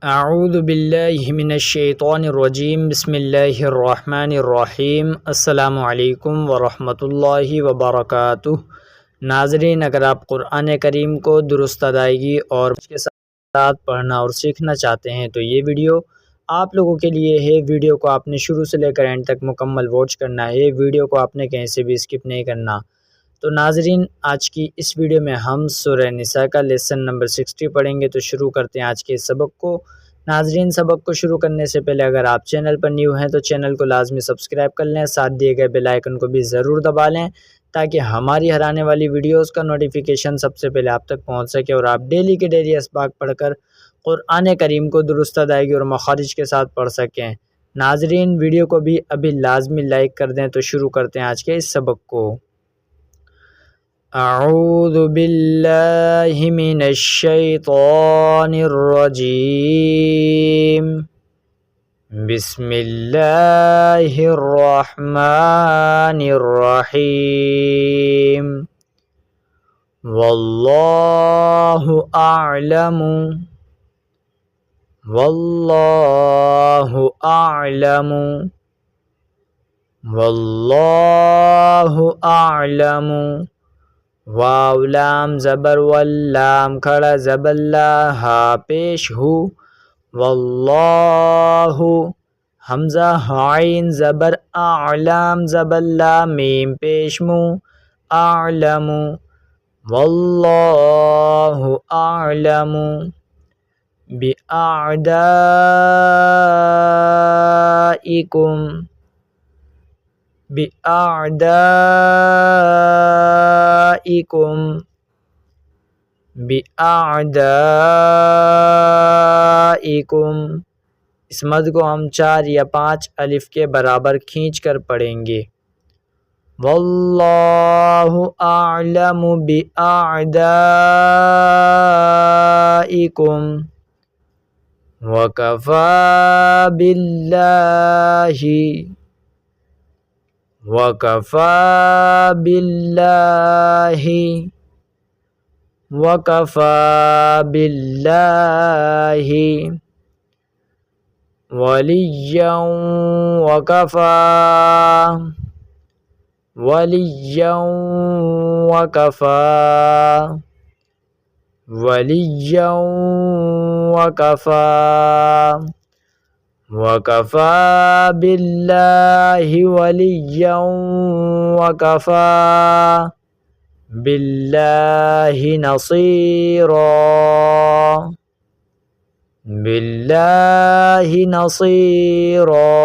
اعوذ باللہ من الشیطان الرجیم بسم اللہ الرحمن الرحیم السلام علیکم ورحمۃ اللہ وبرکاتہ۔ ناظرین، اگر آپ قرآن کریم کو درست ادائیگی اور اس کے ساتھ پڑھنا اور سیکھنا چاہتے ہیں تو یہ ویڈیو آپ لوگوں کے لیے ہے۔ ویڈیو کو آپ نے شروع سے لے کر اینڈ تک مکمل واچ کرنا ہے۔ ویڈیو کو آپ نے کہیں سے بھی اسکپ نہیں کرنا۔ تو ناظرین، آج کی اس ویڈیو میں ہم سورہ نساء کا لیسن نمبر 60 پڑھیں گے۔ تو شروع کرتے ہیں آج کے سبق کو۔ ناظرین، سبق کو شروع کرنے سے پہلے اگر آپ چینل پر نیو ہیں تو چینل کو لازمی سبسکرائب کر لیں، ساتھ دیے گئے بیل آئیکن کو بھی ضرور دبا لیں تاکہ ہماری ہر آنے والی ویڈیوز کا نوٹیفیکیشن سب سے پہلے آپ تک پہنچ سکے اور آپ ڈیلی کے ڈیلی اسباق پڑھ کر قرآن کریم کو درست ادائیگی اور مخارج کے ساتھ پڑھ سکیں۔ ناظرین، ویڈیو کو بھی ابھی لازمی لائک کر دیں۔ تو شروع کرتے ہیں آج کے اس سبق کو۔ اعوذ باللہ من الشیطان الرجیم بسم اللہ الرحمن الرحیم واللہ اعلم واللہ اعلم واللہ اعلم۔ واو لام زبر واللام کھڑا زبر لا ہا پیش ہو واللہ، حمزہ عین زبر اعلام زبر لا میم پیش مو اعلم، واللہ اعلم بِأَعْدَائِكُمْ بِأَعْدَائِكُمْ بِأَعْدَائِكُمْ۔ اس مد کو ہم 4 یا 5 الف کے برابر کھینچ کر پڑھیں گے۔ واللہ اعلم بِأَعْدَائِكُمْ وَكَفَى بِاللَّهِ وَكَفَى بِاللَّهِ وَكَفَى بِاللَّهِ وَلِيًّا وَكَفَى وَلِيًّا وَكَفَى وَلِيًّا وَكَفَى وَكَفَى بِاللَّهِ وَلِيًّا وَكَفَى بِاللَّهِ نَصِيرًا بِاللَّهِ نَصِيرًا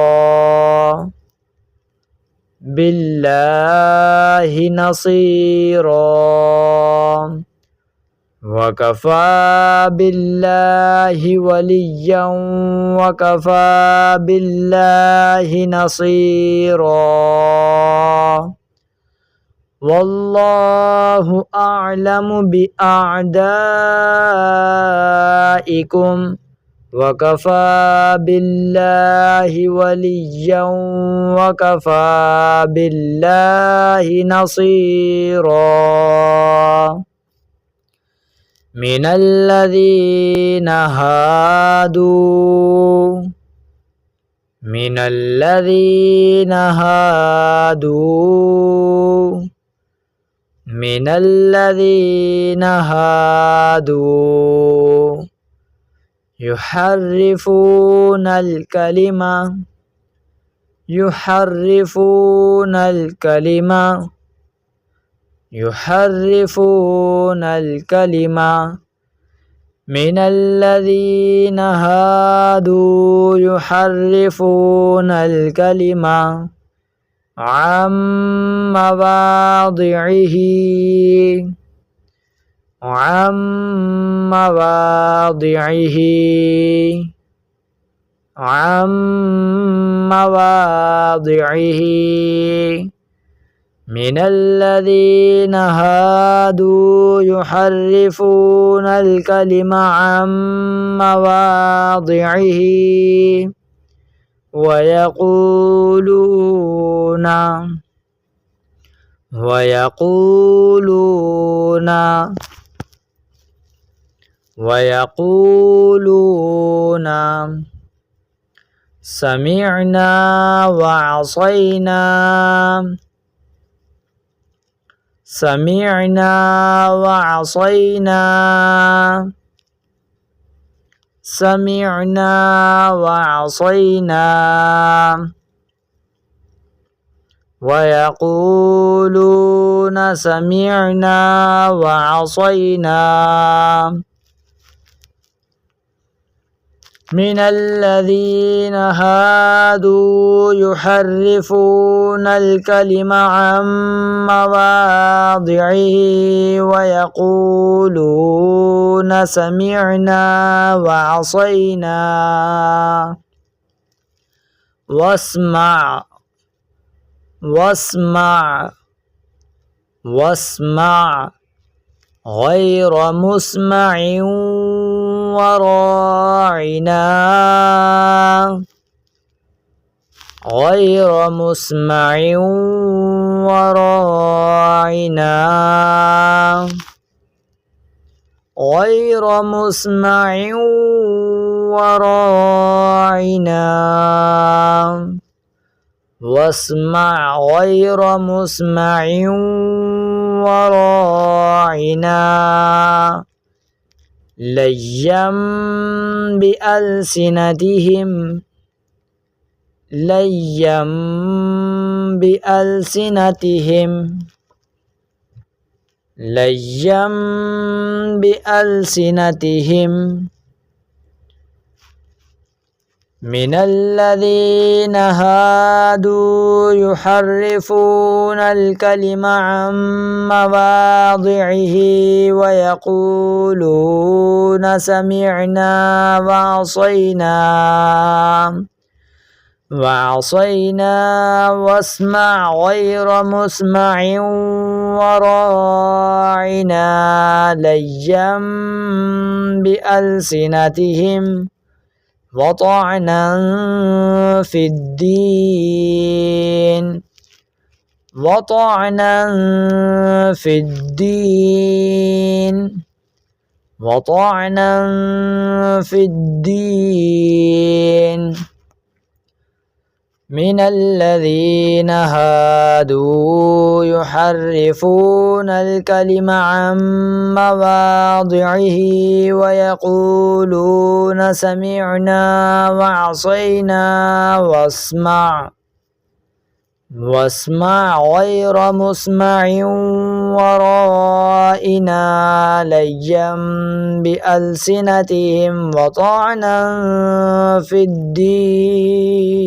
بِاللَّهِ نَصِيرًا وَكَفَى بِاللَّهِ وَلِيًّا وَكَفَى بِاللَّهِ نَصِيرًا۔ وَاللَّهُ أَعْلَمُ بِأَعْدَائِكُمْ وَكَفَى بِاللَّهِ وَلِيًّا وَكَفَى بِاللَّهِ نَصِيرًا۔ من الذين هادوا من الذين هادوا من الذين هادوا يحرفون الكلمة يحرفون الكلمة يحرفون الكلمة من الذين هادوا يحرفون الكلمة عن مواضعه عن مواضعه عن مواضعه من الذين هادوا يحرفون الكلم عن مواضعه ويقولون ويقولون سمعنا وعصينا سمعنا وعصينا سمعنا وعصينا ويقولون سمعنا وعصينا من الذين هادوا يحرفون الكلم عن مواضعه ويقولون سمعنا وعصينا واسمع غير مسمع وراعنا غير مسمع وراعنا غير مسمع وراعنا واسمع غير مسمع وراعنا ليا بألسنتهم ليا بألسنتهم ليا بألسنتهم من الذين هادوا يحرفون الكلم عن مواضعه ويقولون سمعنا وعصينا واسمع غير مسمع وراعنا ليا بألسنتهم وطعنا في الدين وطعنا في الدين وطعنا في الدين من الذين هادوا يحرفون الكلم عن مواضعه ويقولون سمعنا وعصينا واسمع غير مسمع ورائنا ليا بألسنتهم وطعنا في الدين